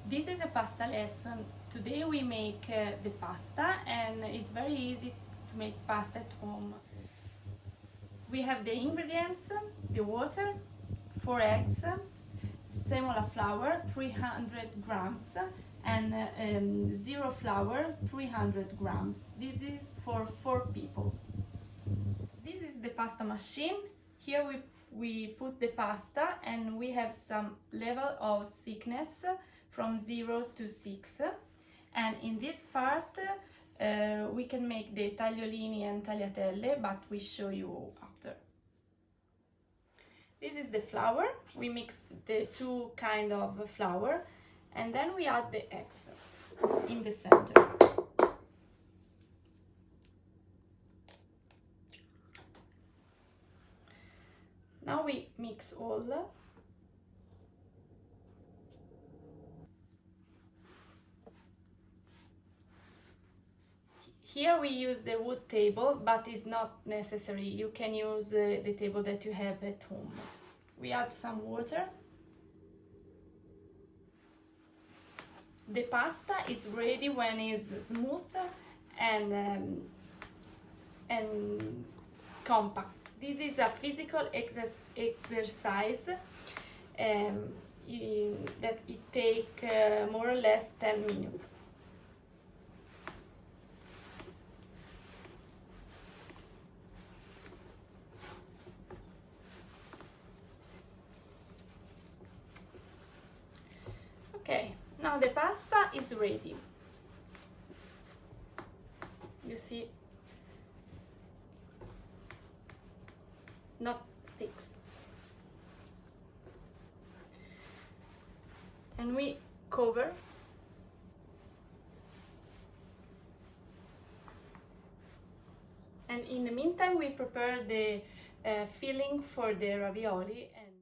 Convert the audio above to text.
This is a pasta lesson. Today we make the pasta, and it's very easy to make pasta at home. We have the ingredients: the water, 4 eggs, semola flour 300 grams, and zero flour 300 grams. This is for 4 people. This is the pasta machine. Here we put the pasta, and we have some level of thickness from 0 to 6, and in this part we can make the tagliolini and tagliatelle, but we show you after. This is the flour. We mix the 2 kind of flour, and then we add the eggs in the center. Now we mix all. Here we use the wood table, but it's not necessary. You can use the table that you have at home. We add some water. The pasta is ready when it's smooth and compact. This is a physical exercise that it takes more or less 10 minutes. Okay, now the pasta is ready. You see, not sticks. And we cover. And in the meantime, we prepare the filling for the ravioli. And